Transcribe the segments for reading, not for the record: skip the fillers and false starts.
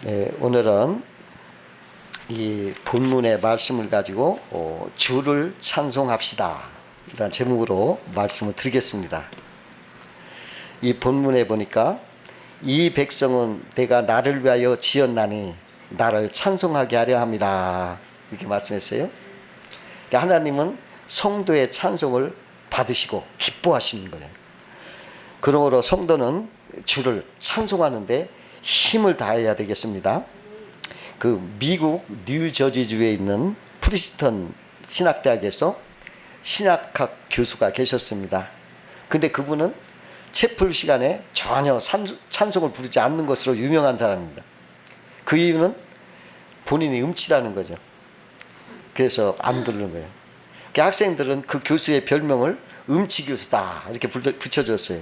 네, 오늘은 이 본문의 말씀을 가지고 주를 찬송합시다 이런 제목으로 말씀을 드리겠습니다. 이 본문에 보니까 이 백성은 내가 나를 위하여 지었나니 나를 찬송하게 하려 함이라 이렇게 말씀했어요. 그러니까 하나님은 성도의 찬송을 받으시고 기뻐하시는 거예요. 그러므로 성도는 주를 찬송하는데 힘을 다해야 되겠습니다. 그 미국 뉴저지주에 있는 프리스턴 신학대학에서 신학학 교수가 계셨습니다. 근데 그분은 채플 시간에 전혀 찬송을 부르지 않는 것으로 유명한 사람입니다. 그 이유는 본인이 음치라는 거죠. 그래서 안 부르는 거예요. 그 학생들은 그 교수의 별명을 음치 교수다 이렇게 붙여줬어요.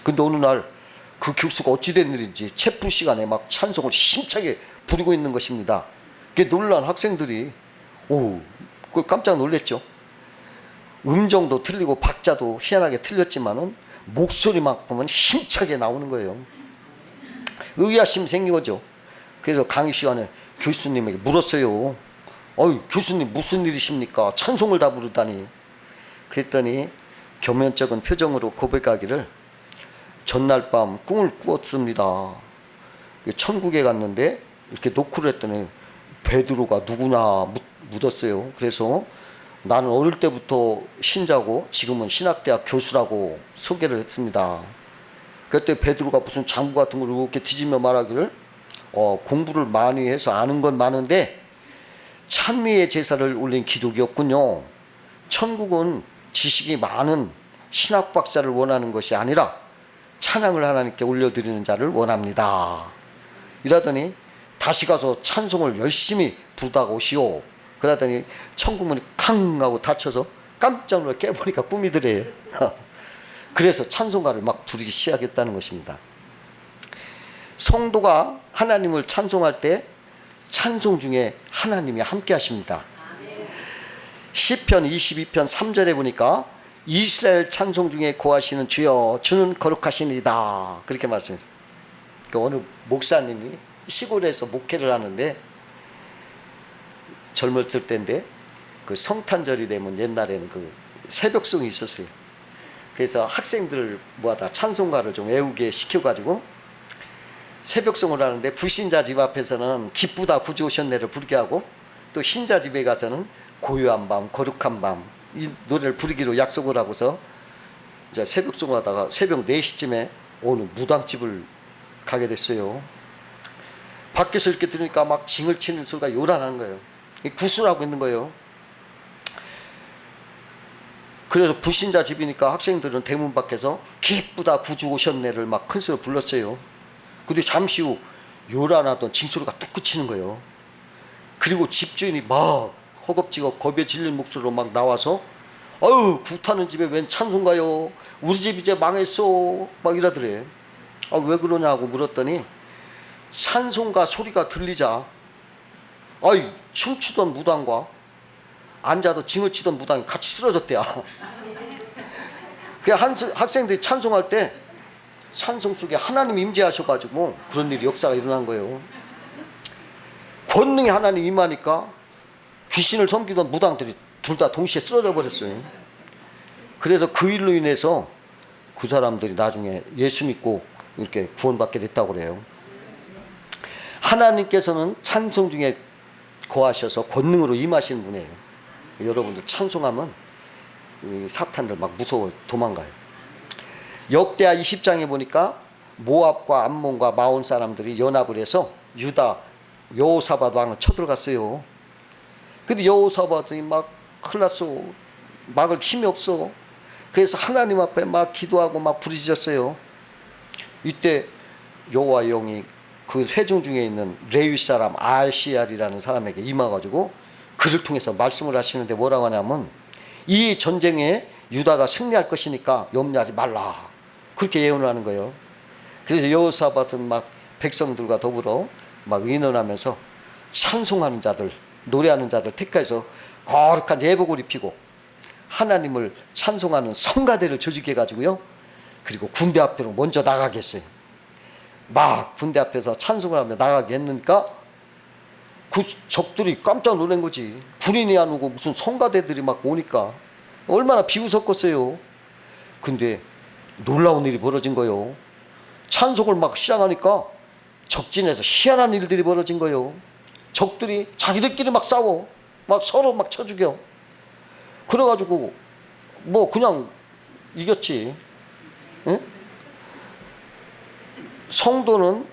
근데 어느 날 그 교수가 어찌된 일인지 채플 시간에 막 찬송을 힘차게 부르고 있는 것입니다. 그게 놀란 학생들이 그걸 깜짝 놀랐죠. 음정도 틀리고 박자도 희한하게 틀렸지만은 목소리만큼은 힘차게 나오는 거예요. 의아심이 생긴 거죠. 그래서 강의 시간에 교수님에게 물었어요. 교수님 무슨 일이십니까? 찬송을 다 부르다니. 그랬더니 겸연쩍은 표정으로 고백하기를 전날 밤 꿈을 꾸었습니다. 천국에 갔는데 이렇게 노크를 했더니 베드로가 누구나 묻었어요. 그래서 나는 어릴 때부터 신자고 지금은 신학대학 교수라고 소개를 했습니다. 그때 베드로가 무슨 장부 같은 걸 이렇게 뒤지며 말하기를 공부를 많이 해서 아는 건 많은데 찬미의 제사를 올린 기독이었군요. 천국은 지식이 많은 신학 박사를 원하는 것이 아니라 찬양을 하나님께 올려드리는 자를 원합니다. 이러더니 다시 가서 찬송을 열심히 부르다가 오시오. 그러더니 천국문이 캉 하고 닫혀서 깜짝 놀라 깨보니까 꿈이더래요. 그래서 찬송가를 막 부르기 시작했다는 것입니다. 성도가 하나님을 찬송할 때 찬송 중에 하나님이 함께 하십니다. 시편 22편 3절에 보니까 이스라엘 찬송 중에 고하시는 주여 주는 거룩하시니다 그렇게 말씀했어요. 어느 목사님이 시골에서 목회를 하는데 젊었을 때인데 그 성탄절이 되면 옛날에는 그 새벽송이 있었어요. 그래서 학생들을 모아다 찬송가를 좀 외우게 시켜가지고 새벽송을 하는데 불신자 집 앞에서는 기쁘다 구주 오셨네를 부르게 하고 또 신자 집에 가서는 고요한 밤 거룩한 밤 이 노래를 부르기로 약속을 하고서 이제 새벽송을 하다가 새벽 4시쯤에 어느 무당집을 가게 됐어요. 밖에서 이렇게 들으니까 막 징을 치는 소리가 요란하는 거예요. 구슬하고 있는 거예요. 그래서 불신자 집이니까 학생들은 대문 밖에서 기쁘다 구주 오셨네를 막 큰 소리로 불렀어요. 근데 잠시 후 요란하던 징소리가 뚝 그치는 거예요. 그리고 집주인이 막 허겁지겁 겁에 질린 목소리로 막 나와서 구타는 집에 웬 찬송가요? 우리 집 이제 망했어 막 이러더래. 왜 그러냐고 물었더니 찬송가 소리가 들리자 춤추던 무당과 앉아서 징을 치던 무당이 같이 쓰러졌대야. 그 학생들이 찬송할 때 찬송 속에 하나님 임재하셔가지고 그런 일이 역사가 일어난 거예요. 권능이 하나님 임하니까 귀신을 섬기던 무당들이 둘 다 동시에 쓰러져 버렸어요. 그래서 그 일로 인해서 그 사람들이 나중에 예수 믿고 이렇게 구원받게 됐다고 그래요. 하나님께서는 찬송 중에 거하셔서 권능으로 임하시는 분이에요. 여러분들 찬송하면 사탄들 막 무서워 도망가요. 역대하 20장에 보니까 모압과 암몬과 마온 사람들이 연합을 해서 유다 여호사밧 왕을 쳐들어갔어요. 근데 여호사밧이 막 큰일 났어. 막을 힘이 없어. 그래서 하나님 앞에 막 기도하고 막 부르짖었어요. 이때 여호와의 영이 그 회중 중에 있는 레위 사람 아시알이라는 사람에게 임해가지고 그를 통해서 말씀을 하시는데 뭐라고 하냐면 이 전쟁에 유다가 승리할 것이니까 염려하지 말라 그렇게 예언을 하는 거예요. 그래서 여호사밧은 막 백성들과 더불어 막 의논하면서 찬송하는 자들 노래하는 자들 택해서 거룩한 예복을 입히고 하나님을 찬송하는 성가대를 조직해 가지고요. 그리고 군대 앞으로 먼저 나가겠어요. 막 군대 앞에서 찬송을 하며 나가게 했으니까 그 적들이 깜짝 놀란 거지. 군인이 안 오고 무슨 성가대들이 막 오니까 얼마나 비웃었겠어요. 근데 놀라운 일이 벌어진 거예요. 찬송을 막 시작하니까 적진에서 희한한 일들이 벌어진 거예요. 적들이 자기들끼리 막 싸워. 막 서로 막 쳐 죽여. 그래가지고 뭐 그냥 이겼지. 응? 성도는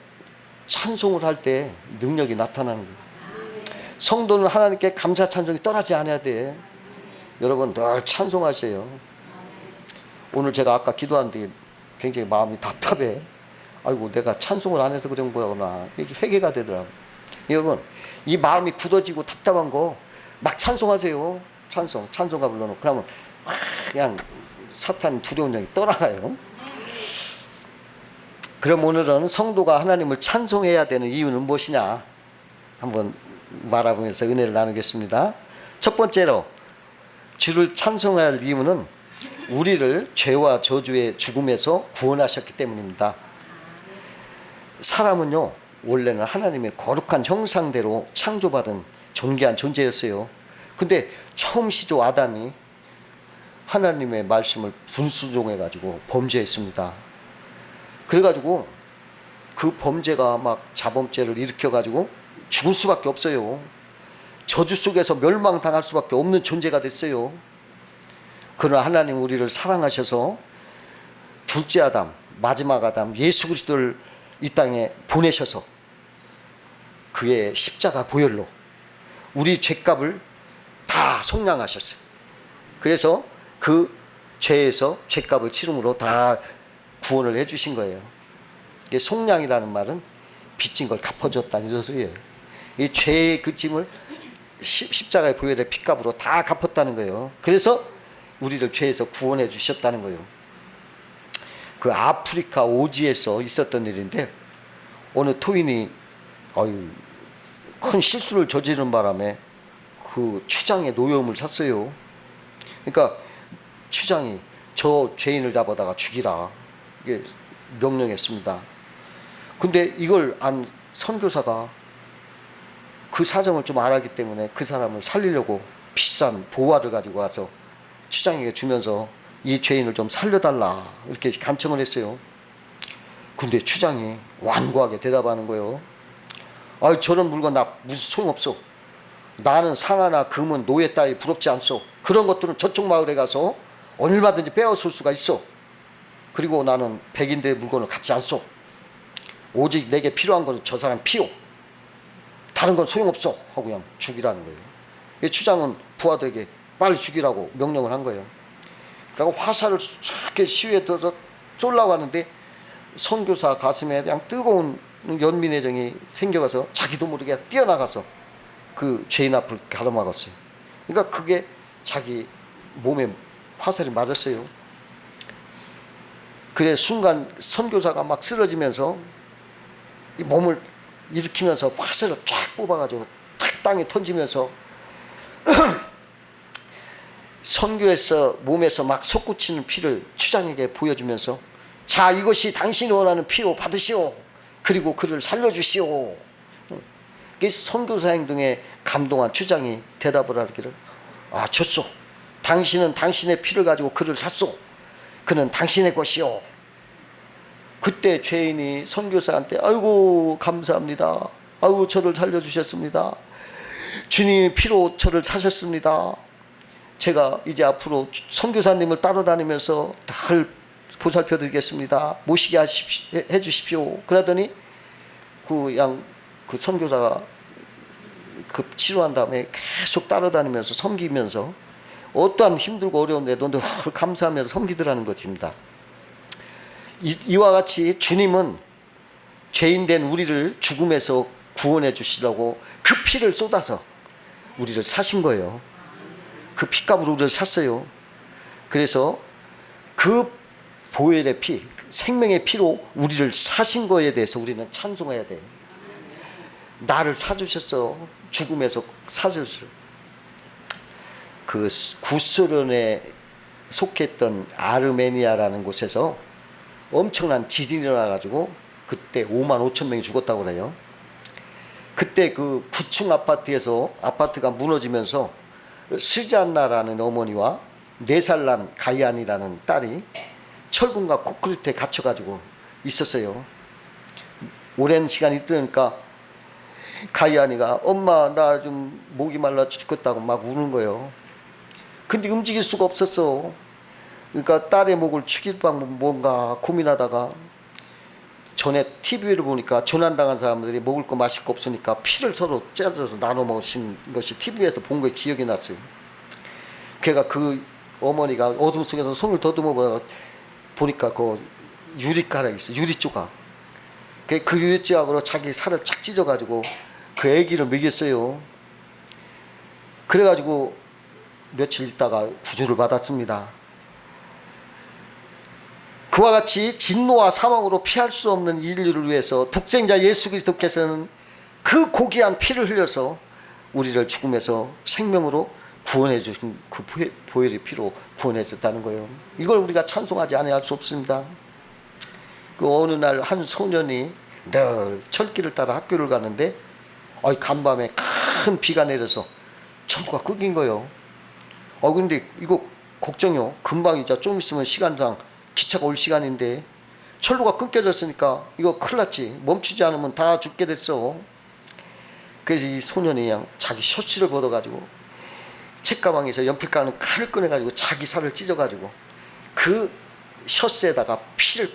찬송을 할 때 능력이 나타나는 거예요. 성도는 하나님께 감사 찬송이 떠나지 않아야 돼. 여러분 늘 찬송하세요. 오늘 제가 아까 기도하는데 굉장히 마음이 답답해. 아이고 내가 찬송을 안 해서 그런 거구나. 이게 회개가 되더라고요. 여러분 이 마음이 굳어지고 답답한 거 막 찬송하세요. 찬송가 불러놓고 그러면 그냥 사탄 두려운 영이 떠나가요. 그럼 오늘은 성도가 하나님을 찬송해야 되는 이유는 무엇이냐 한번 말해보면서 은혜를 나누겠습니다. 첫 번째로 주를 찬송할 이유는 우리를 죄와 저주의 죽음에서 구원하셨기 때문입니다. 사람은요 원래는 하나님의 거룩한 형상대로 창조받은 존귀한 존재였어요. 근데 처음 시조 아담이 하나님의 말씀을 불순종해가지고 범죄했습니다. 그래가지고 그 범죄가 막 자범죄를 일으켜가지고 죽을 수밖에 없어요. 저주 속에서 멸망당할 수밖에 없는 존재가 됐어요. 그러나 하나님 우리를 사랑하셔서 둘째 아담, 마지막 아담 예수 그리스도를 이 땅에 보내셔서 그의 십자가 보혈로 우리 죄값을 다 속량하셨어요. 그래서 그 죄에서 죄값을 치름으로 다 구원을 해주신 거예요. 이게 속량이라는 말은 빚진 걸 갚아줬다는 소리예요. 이 죄의 그 짐을 십자가의 보혈의 피값으로 다 갚았다는 거예요. 그래서 우리를 죄에서 구원해 주셨다는 거예요. 그 아프리카 오지에서 있었던 일인데 어느 토인이 큰 실수를 저지른 바람에 그 추장의 노여움을 샀어요. 그러니까 추장이 저 죄인을 잡아다가 죽이라 이게 명령했습니다. 근데 이걸 안 선교사가 그 사정을 좀 알았기 때문에 그 사람을 살리려고 비싼 보화를 가지고 와서 추장에게 주면서 이 죄인을 좀 살려달라 이렇게 간청을 했어요. 근데 추장이 완고하게 대답하는 거예요. 저런 물건 나 무슨 소용없어. 나는 상아나 금은 노예 따위 부럽지 않소. 그런 것들은 저쪽 마을에 가서 얼마든지 빼앗을 수가 있어. 그리고 나는 백인들의 물건을 갖지 않소. 오직 내게 필요한 것은 저 사람 피요. 다른 건 소용없어 하고 그냥 죽이라는 거예요. 이 추장은 부하들에게 빨리 죽이라고 명령을 한 거예요. 그러니까 화살을 이렇게 시위에 들어서 쏠라고 하는데 선교사 가슴에 그냥 뜨거운 연민의 정이 생겨가서 자기도 모르게 뛰어나가서 그 죄인 앞을 가로막았어요. 그러니까 그게 자기 몸에 화살이 맞았어요. 그래 순간 선교사가 막 쓰러지면서 이 몸을 일으키면서 화살을 쫙 뽑아가지고 탁 땅에 던지면서 선교에서 몸에서 막 솟구치는 피를 추장에게 보여주면서 자 이것이 당신이 원하는 피로 받으시오. 그리고 그를 살려주시오. 선교사 행동에 감동한 추장이 대답을 하기를 좋소. 당신은 당신의 피를 가지고 그를 샀소. 그는 당신의 것이오. 그때 죄인이 선교사한테 아이고 감사합니다. 아이고 저를 살려주셨습니다. 주님의 피로 저를 사셨습니다. 제가 이제 앞으로 선교사님을 따라다니면서 잘 보살펴 드리겠습니다. 모시게 해주십시오. 그러더니 그 선교사가 급 치료한 다음에 계속 따라다니면서 섬기면서 어떠한 힘들고 어려운데도 늘 감사하면서 섬기더라는 것입니다. 이와 같이 주님은 죄인된 우리를 죽음에서 구원해 주시려고 그 피를 쏟아서 우리를 사신 거예요. 그 피값으로 우리를 샀어요. 그래서 그 보혈의 피, 생명의 피로 우리를 사신 거에 대해서 우리는 찬송해야 돼요. 나를 사주셨어. 죽음에서 사주셨어. 그 구소련에 속했던 아르메니아라는 곳에서 엄청난 지진이 일어나가지고 그때 5만 5천 명이 죽었다고 그래요. 그때 그 9층 아파트에서 아파트가 무너지면서 스잔나라는 어머니와 4살 난 가이안이라는 딸이 철근과 콘크리트에 갇혀가지고 있었어요. 오랜 시간이 있으니까 가이안이가 엄마 나 좀 목이 말라 죽겠다고 막 우는 거예요. 근데 움직일 수가 없었어. 그러니까 딸의 목을 죽일 방법 뭔가 고민하다가 전에 TV를 보니까 조난당한 사람들이 먹을 거 마실 거 없으니까 피를 서로 짜져서 나눠 먹으신 것이 TV에서 본 거에 기억이 났어요. 걔가 그 어머니가 어둠 속에서 손을 더듬어 보니까 그 유리가락이 있어, 유리 조각. 그 유리 조각으로 자기 살을 쫙 찢어가지고 그 아기를 먹였어요. 그래가지고 며칠 있다가 구조를 받았습니다. 그와 같이 진노와 사망으로 피할 수 없는 인류를 위해서 독생자 예수 그리스도께서는 그 고귀한 피를 흘려서 우리를 죽음에서 생명으로 구원해 주신 그 보혈의 피로 구원해 줬다는 거예요. 이걸 우리가 찬송하지 않아야 수 없습니다. 그 어느 날 한 소년이 늘 철길을 따라 학교를 가는데 간밤에 큰 비가 내려서 철구가 끊긴 거예요. 근데 이거 걱정이요. 금방 이제 좀 있으면 시간상 기차가 올 시간인데 철로가 끊겨졌으니까 이거 큰일 났지. 멈추지 않으면 다 죽게 됐어. 그래서 이 소년이 그냥 자기 셔츠를 걷어가지고 책가방에서 연필가는 칼을 꺼내가지고 자기 살을 찢어가지고 그 셔츠에다가 피를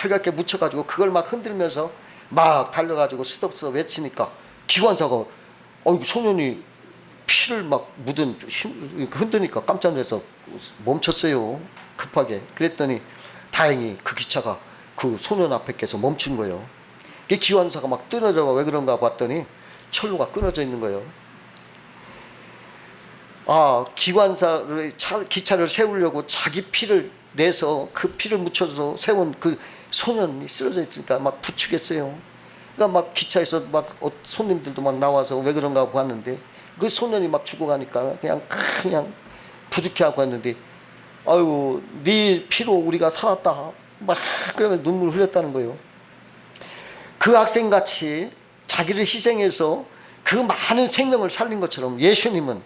빨갛게 묻혀가지고 그걸 막 흔들면서 막 달려가지고 쓰덥쓰덥 외치니까 기관사가 소년이 피를 막 묻은 흔드니까 깜짝 놀라서 멈췄어요. 급하게. 그랬더니 다행히 그 기차가 그 소년 앞에 께서 멈춘 거예요. 기관사가 막 뛰어들어가 왜 그런가 봤더니 철로가 끊어져 있는 거예요. 기관사를 기차를 세우려고 자기 피를 내서 그 피를 묻혀서 세운 그 소년이 쓰러져 있으니까 막 부추겠어요. 그러니까 막 기차에서 막 손님들도 막 나와서 왜 그런가 봤는데 그 소년이 막 죽어가니까 그냥 부득이하고 했는데 아유 네 피로 우리가 살았다 막 그러면 눈물을 흘렸다는 거예요. 그 학생같이 자기를 희생해서 그 많은 생명을 살린 것처럼 예수님은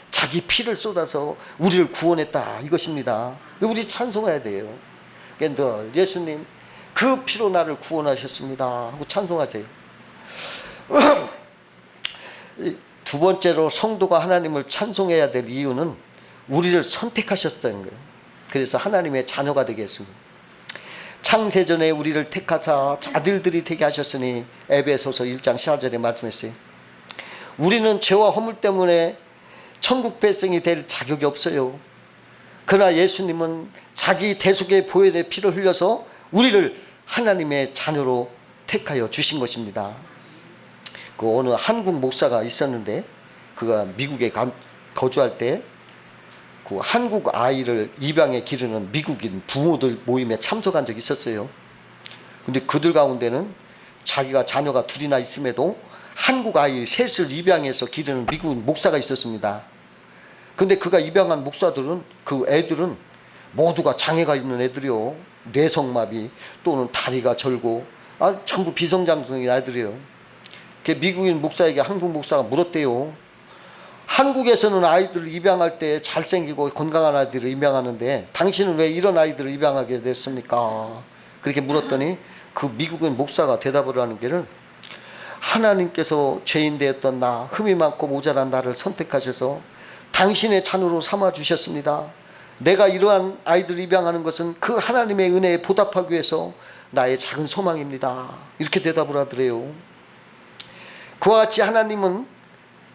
자기 피를 쏟아서 우리를 구원했다 이것입니다. 우리 찬송해야 돼요. 늘 예수님 그 피로 나를 구원하셨습니다 하고 찬송하세요. 두 번째로 성도가 하나님을 찬송해야 될 이유는 우리를 선택하셨다는 거예요. 그래서 하나님의 자녀가 되게 했습니다. 창세전에 우리를 택하사 아들들이 되게 하셨으니 에베소서 1장 14절에 말씀했어요. 우리는 죄와 허물 때문에 천국 백성이 될 자격이 없어요. 그러나 예수님은 자기 대속의 보혈의 피를 흘려서 우리를 하나님의 자녀로 택하여 주신 것입니다. 그 어느 한국 목사가 있었는데 그가 미국에 거주할 때 그 한국 아이를 입양에 기르는 미국인 부모들 모임에 참석한 적이 있었어요. 근데 그들 가운데는 자기가 자녀가 둘이나 있음에도 한국 아이 셋을 입양해서 기르는 미국인 목사가 있었습니다. 근데 그가 입양한 목사들은 그 애들은 모두가 장애가 있는 애들이요. 뇌성마비 또는 다리가 절고 전부 비성장성인 아이들이에요. 미국인 목사에게 한국 목사가 물었대요. 한국에서는 아이들을 입양할 때 잘생기고 건강한 아이들을 입양하는데 당신은 왜 이런 아이들을 입양하게 됐습니까? 그렇게 물었더니 그 미국인 목사가 대답을 하는 게는 하나님께서 죄인 되었던 나, 흠이 많고 모자란 나를 선택하셔서 당신의 자녀로 삼아 주셨습니다. 내가 이러한 아이들을 입양하는 것은 그 하나님의 은혜에 보답하기 위해서 나의 작은 소망입니다. 이렇게 대답을 하더래요. 그와 같이 하나님은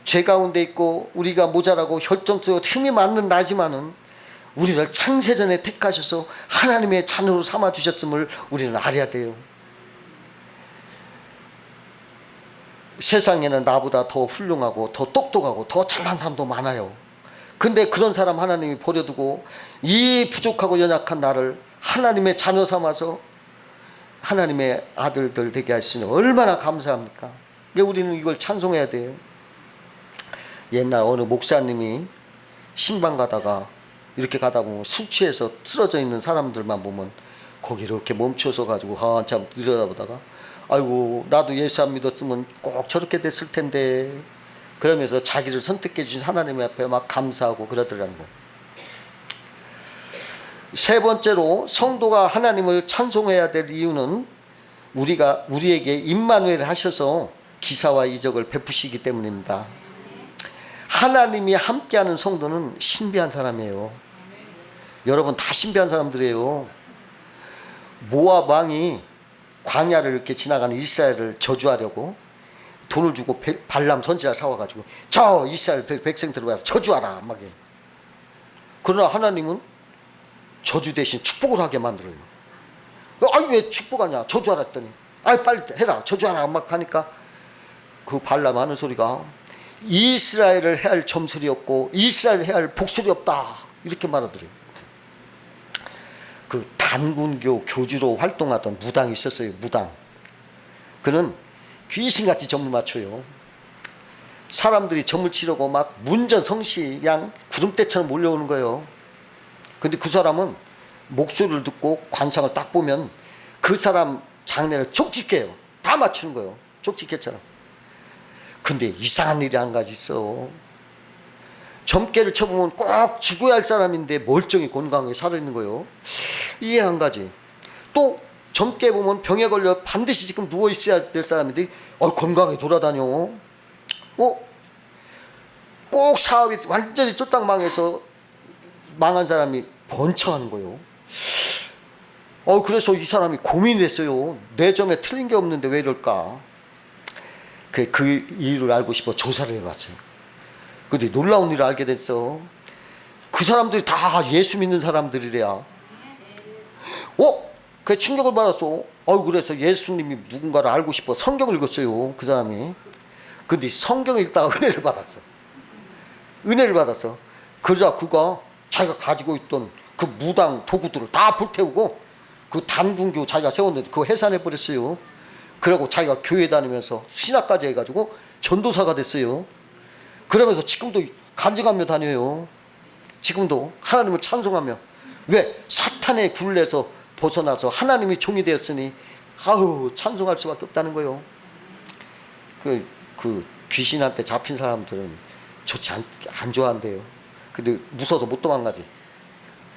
죄 가운데 있고 우리가 모자라고 혈통적으로 흠이 많는 나지만은 우리를 창세전에 택하셔서 하나님의 자녀로 삼아 주셨음을 우리는 알아야 돼요. 세상에는 나보다 더 훌륭하고 더 똑똑하고 더 잘난 사람도 많아요. 근데 그런 사람 하나님이 버려두고 이 부족하고 연약한 나를 하나님의 자녀 삼아서 하나님의 아들들 되게 하시니 얼마나 감사합니까? 우리는 이걸 찬송해야 돼요. 옛날 어느 목사님이 신방 가다가 이렇게 가다 보면 술 취해서 쓰러져 있는 사람들만 보면 거기 이렇게 멈춰서 가지고 한참 들여다보다가 아이고 나도 예수 안 믿었으면 꼭 저렇게 됐을 텐데, 그러면서 자기를 선택해 주신 하나님 앞에 막 감사하고 그러더라는 거예요. 세 번째로 성도가 하나님을 찬송해야 될 이유는 우리에게 임마누엘 하셔서 기사와 이적을 베푸시기 때문입니다. 하나님이 함께하는 성도는 신비한 사람이에요. 여러분 다 신비한 사람들이에요. 모압 왕이 광야를 이렇게 지나가는 이스라엘을 저주하려고 돈을 주고 발람 선지자를 사와가지고 저 이스라엘 백성들을 와서 저주하라 막 해. 그러나 하나님은 저주 대신 축복을 하게 만들어요. 아니 왜 축복하냐, 저주하라 했더니 아이 빨리 해라, 저주하라 막 하니까 그 발람 하는 소리가 이스라엘을 해야 할 점술이 없고 이스라엘을 해야 할 복술이 없다 이렇게 말하더래요. 그 단군교 교주로 활동하던 무당이 있었어요. 무당. 그는 귀신같이 점을 맞춰요. 사람들이 점을 치려고 막 문전성시 양 구름대처럼 몰려오는 거예요. 근데 그 사람은 목소리를 듣고 관상을 딱 보면 그 사람 장례를 족짓게요. 다 맞추는 거예요. 족짓게처럼. 근데 이상한 일이 한 가지 있어. 점괘를 쳐보면 꼭 죽어야 할 사람인데 멀쩡히 건강하게 살아있는 거예요. 이해 한 가지. 또 점괘 보면 병에 걸려 반드시 지금 누워있어야 될 사람인데 건강하게 돌아다녀. 꼭 사업이 완전히 쫄딱 망해서 망한 사람이 번창하는 거예요. 그래서 이 사람이 고민이 됐어요. 내 점에 틀린 게 없는데 왜 이럴까. 그 이유를 알고 싶어 조사를 해봤어요. 근데 놀라운 일을 알게 됐어. 그 사람들이 다 예수 믿는 사람들이래야. 그 충격을 받았어. 그래서 예수님이 누군가를 알고 싶어 성경을 읽었어요. 그 사람이. 근데 성경을 읽다가 은혜를 받았어. 은혜를 받았어. 그러자 그가 자기가 가지고 있던 그 무당 도구들을 다 불태우고 그 단군교 자기가 세웠는데 그거 해산해 버렸어요. 그리고 자기가 교회 다니면서 신학까지 해가지고 전도사가 됐어요. 그러면서 지금도 간증하며 다녀요. 지금도 하나님을 찬송하며. 왜? 사탄의 굴레에서 벗어나서 하나님이 종이 되었으니 찬송할 수밖에 없다는 거예요. 그 귀신한테 잡힌 사람들은 안 좋아한대요. 근데 무서워서 못 도망가지.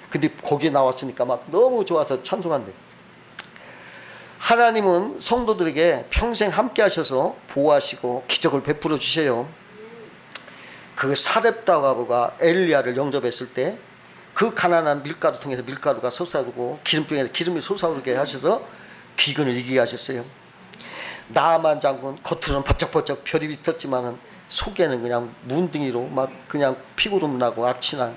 근데 거기에 나왔으니까 막 너무 좋아서 찬송한대. 하나님은 성도들에게 평생 함께 하셔서 보호하시고 기적을 베풀어 주세요. 그 사렙다가부가 엘리야를 영접했을 때 그 가난한 밀가루 통해서 밀가루가 솟아오르고 기름병에서 기름이 솟아오르게 하셔서 비근을 이기게 하셨어요. 나아만 장군 겉으로는 번쩍번쩍 별이 있었지만은 속에는 그냥 문둥이로 막 그냥 피구름 나고 악취나.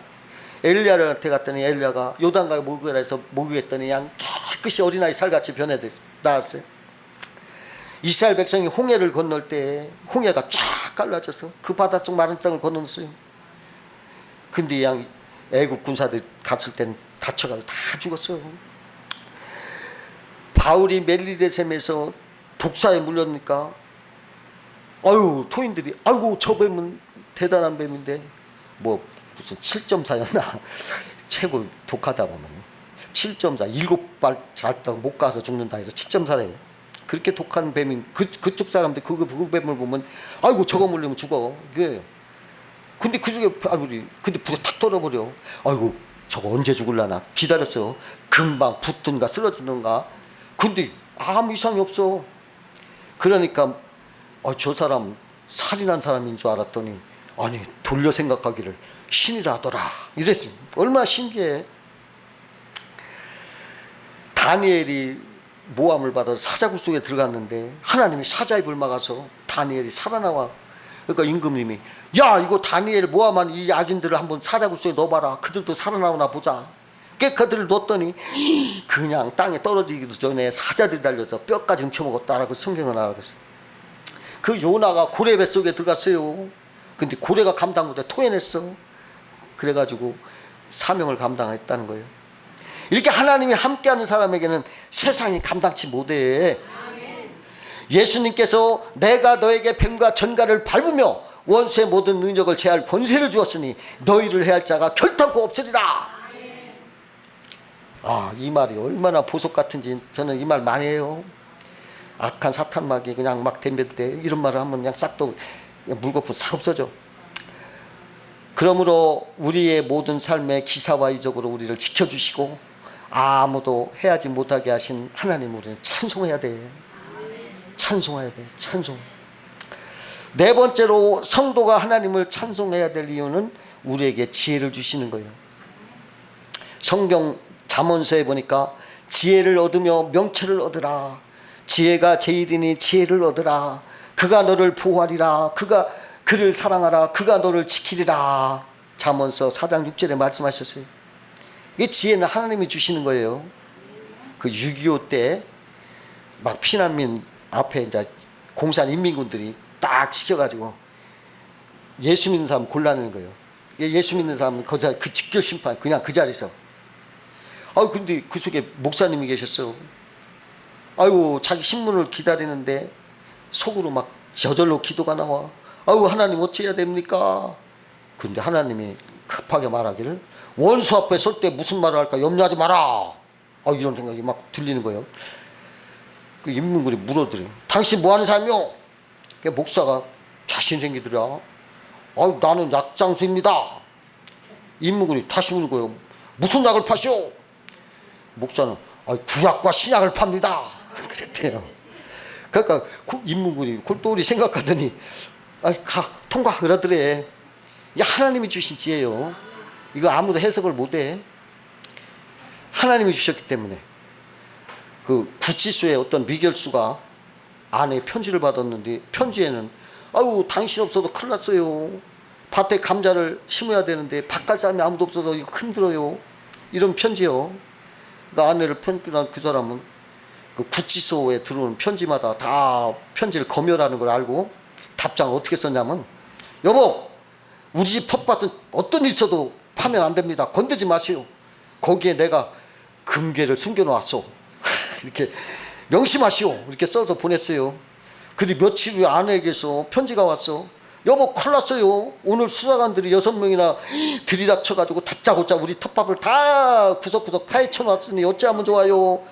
엘리야한테 갔더니 엘리야가 요단강에 목욕을 해서 목욕했더니 그냥 깨끗이 어린아이 살같이 변해들 나왔어요. 이스라엘 백성이 홍해를 건널 때 홍해가 쫙 갈라져서 그 바닷속 마른 땅을 건넜어요. 근데 그냥 애국 군사들 갔을 때는 다쳐가지고 다 죽었어요. 바울이 멜리데셈에서 독사에 물렸니까 토인들이 저 뱀은 대단한 뱀인데 무슨 7.4였나 최고 독하다 보면 7.4 7발 잤다가 못 가서 죽는다 해서 7.4래요. 그렇게 독한 뱀인 그쪽 사람들 그 뱀을 보면 저거 물리면 죽어. 이게 근데 그중에 근데 불에 탁 떨어버려. 저거 언제 죽을라나 기다렸어요. 금방 붙든가 쓰러지든가. 근데 아무 이상이 없어. 그러니까 저 사람 살인한 사람인 줄 알았더니 돌려 생각하기를 신이라더라 이랬어요. 얼마나 신기해. 다니엘이 모함을 받아서 사자굴 속에 들어갔는데 하나님이 사자 입을 막아서 다니엘이 살아나와. 그러니까 임금님이 이거 다니엘 모함한 이 악인들을 한번 사자굴 속에 넣어봐라. 그들도 살아나오나 보자. 그들을 넣었더니 그냥 땅에 떨어지기도 전에 사자들이 달려서 뼈까지 훔쳐먹었다라고 성경은 알고 있어요. 그 요나가 고래 뱃속에 들어갔어요. 근데 고래가 감당 못해 토해냈어. 그래가지고 사명을 감당했다는 거예요. 이렇게 하나님이 함께하는 사람에게는 세상이 감당치 못해. 예수님께서 내가 너에게 뱀과 전갈을 밟으며 원수의 모든 능력을 제할 권세를 주었으니 너희를 해할 자가 결탄코 없으리라. 이 말이 얼마나 보석 같은지 저는 이 말 많이 해요. 악한 사탄막이 그냥 막 덤벼대 이런 말을 하면 그냥 싹도 물거품 싹 없어져. 그러므로 우리의 모든 삶의 기사와 이적으로 우리를 지켜주시고 아무도 해하지 못하게 하신 하나님 우리는 찬송해야 돼. 찬송해야 돼. 찬송. 네 번째로 성도가 하나님을 찬송해야 될 이유는 우리에게 지혜를 주시는 거예요. 성경 잠언서에 보니까 지혜를 얻으며 명철을 얻으라. 지혜가 제일이니 지혜를 얻으라. 그가 너를 보호하리라. 그가 그를 사랑하라. 그가 너를 지키리라. 잠언서 4장 6절에 말씀하셨어요. 이 지혜는 하나님이 주시는 거예요. 그 6.25 때 막 피난민 앞에 이제 공산 인민군들이 딱 지켜가지고 예수 믿는 사람 골라내는 거예요. 예수 믿는 사람은 그 직결 심판 그냥 그 자리에서. 근데 그 속에 목사님이 계셨어. 아이고 자기 신문을 기다리는데 속으로 막 저절로 기도가 나와. 아이고 하나님 어찌해야 됩니까? 근데 하나님이 급하게 말하기를 원수 앞에 설 때 무슨 말을 할까 염려하지 마라. 이런 생각이 막 들리는 거예요. 그 인문군이 물어들어요. 당신 뭐 하는 사람이요? 그 목사가 자신 생기더라. 나는 약장수입니다. 인문군이 다시 묻는 거예요. 무슨 약을 파시오? 목사는 구약과 신약을 팝니다. 그랬대요. 그러니까 인문군이 골똘히 생각하더니 통과 그러더래. 이 하나님이 주신 지혜요. 이거 아무도 해석을 못해. 하나님이 주셨기 때문에. 그 구치소에 어떤 미결수가 아내 편지를 받았는데 편지에는 당신 없어도 큰일 났어요. 밭에 감자를 심어야 되는데 밭 갈 사람이 아무도 없어서 이거 힘들어요. 이런 편지요. 그 아내를 편지한 그 사람은 그 구치소에 들어오는 편지마다 다 편지를 검열하는 걸 알고 답장을 어떻게 썼냐면 여보 우리 집 텃밭은 어떤 일 있어도 파면 안 됩니다. 건드지 마세요. 거기에 내가 금괴를 숨겨놓았어. 이렇게 명심하시오. 이렇게 써서 보냈어요. 근데 며칠 후에 아내에게서 편지가 왔어. 여보 큰일 났어요. 오늘 수사관들이 6명이나 들이닥쳐가지고 다짜고짜 우리 텃밭을 다 구석구석 파헤쳐 놨으니 어찌하면 좋아요.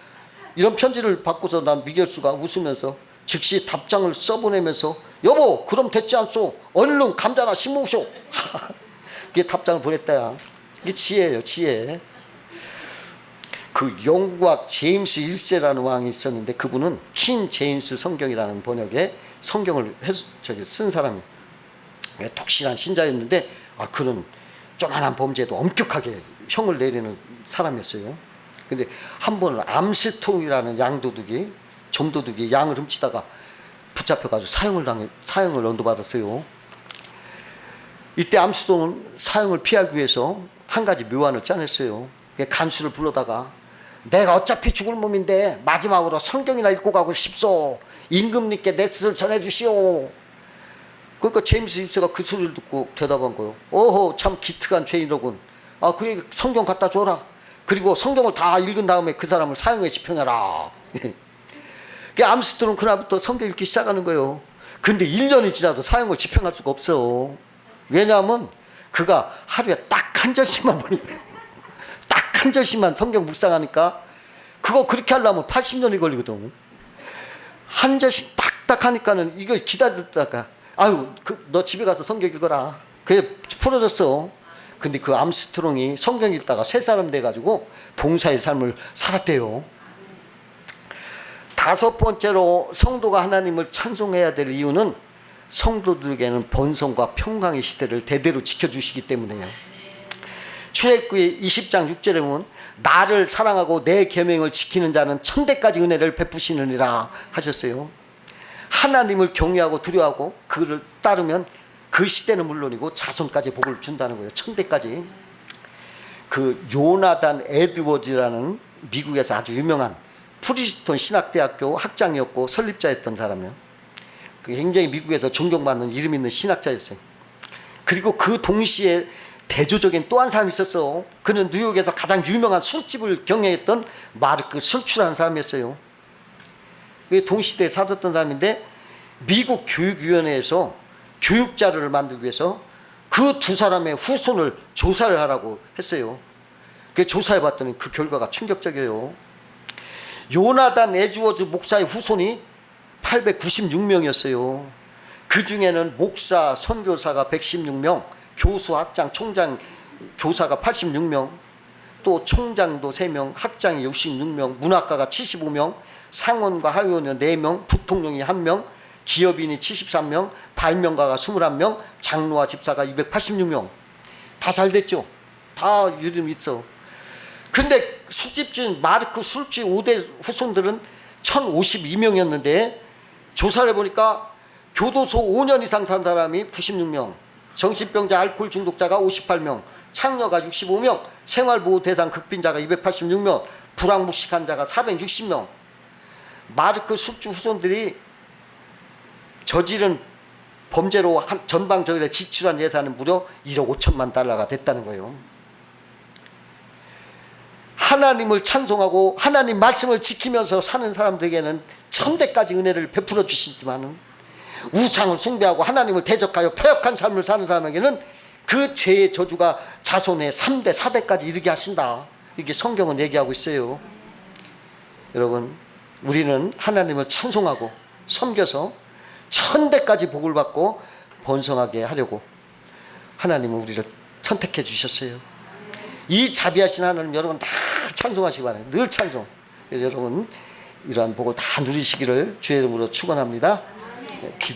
이런 편지를 받고서 난 미결수가 웃으면서 즉시 답장을 써보내면서 여보 그럼 됐지 않소. 얼른 감자나 심으시오. 이게 답장을 보냈다야. 이게 지혜예요. 지혜. 그 영국학 제임스 1세라는 왕이 있었는데 그분은 킹 제임스 성경이라는 번역의 성경을 쓴 사람이에요. 독실한 신자였는데 그런 조만한 범죄도 엄격하게 형을 내리는 사람이었어요. 근데 한 번은 암스통이라는 양도둑이 점도둑이 양을 훔치다가 붙잡혀가지고 사형을 언도받았어요. 이때 암스통은 사형을 피하기 위해서 한 가지 묘안을 짜냈어요. 간수를 불러다가 내가 어차피 죽을 몸인데 마지막으로 성경이나 읽고 가고 싶소. 임금님께 내 뜻을 전해주시오. 그러니까 제임스 1세가 그 소리를 듣고 대답한 거예요. 오호 참 기특한 죄인이로군. 그래 성경 갖다 줘라. 그리고 성경을 다 읽은 다음에 그 사람을 사형에 집행해라. 암스트롱 그날부터 성경 읽기 시작하는 거예요. 근데 1년이 지나도 사형을 집행할 수가 없어. 왜냐하면 그가 하루에 딱 한 절씩만 보는 거예요. 딱 한 절씩만 성경 묵상하니까 그거 그렇게 하려면 80년이 걸리거든. 한 절씩 딱딱 하니까는 이거 기다렸다가 너 집에 가서 성경 읽어라. 그게 풀어졌어. 근데 그 암스트롱이 성경 읽다가 새 사람 돼가지고 봉사의 삶을 살았대요. 5번째로 성도가 하나님을 찬송해야 될 이유는 성도들에게는 번성과 평강의 시대를 대대로 지켜주시기 때문에요. 출애굽기 20장 6절에 보면 나를 사랑하고 내 계명을 지키는 자는 천대까지 은혜를 베푸시느니라 하셨어요. 하나님을 경외하고 두려워하고 그를 따르면 그 시대는 물론이고 자손까지 복을 준다는 거예요. 천대까지. 그 요나단 에드워즈라는 미국에서 아주 유명한 프리스톤 신학대학교 학장이었고 설립자였던 사람이에요. 굉장히 미국에서 존경받는 이름 있는 신학자였어요. 그리고 그 동시에 대조적인 또 한 사람이 있었어. 그는 뉴욕에서 가장 유명한 술집을 경영했던 마르크 술추라는 사람이었어요. 동시대에 살았던 사람인데 미국 교육위원회에서 교육자료를 만들기 위해서 그 두 사람의 후손을 조사를 하라고 했어요. 조사해봤더니 그 결과가 충격적이에요. 요나단 에드워즈 목사의 후손이 896명이었어요. 그 중에는 목사, 선교사가 116명, 교수, 학장, 총장, 교사가 86명, 또 총장도 3명, 학장이 66명, 문학가가 75명, 상원과 하위원은 4명, 부통령이 1명, 기업인이 73명, 발명가가 21명, 장로와 집사가 286명. 다 잘 됐죠? 다 이름 있어. 근데 술집주인 마르크 술집 5대 후손들은 1052명이었는데 조사를 해보니까 교도소 5년 이상 산 사람이 96명, 정신병자 알코올 중독자가 58명, 창녀가 65명, 생활보호 대상 극빈자가 286명, 불황묵식한 자가 460명. 마르크 술집 후손들이 저지른 범죄로 전방적으로 지출한 예산은 무려 1억 5천만 달러가 됐다는 거예요. 하나님을 찬송하고 하나님 말씀을 지키면서 사는 사람들에게는 천대까지 은혜를 베풀어 주시지만은 우상을 숭배하고 하나님을 대적하여 패역한 삶을 사는 사람에게는 그 죄의 저주가 자손의 3대 4대까지 이르게 하신다. 이게 성경은 얘기하고 있어요. 여러분, 우리는 하나님을 찬송하고 섬겨서 천대까지 복을 받고 번성하게 하려고 하나님은 우리를 선택해 주셨어요. 이 자비하신 하나님 여러분 다 찬송하시기 바랍니다. 늘 찬송. 여러분 이러한 복을 다 누리시기를 주의 이름으로 축원합니다. 기도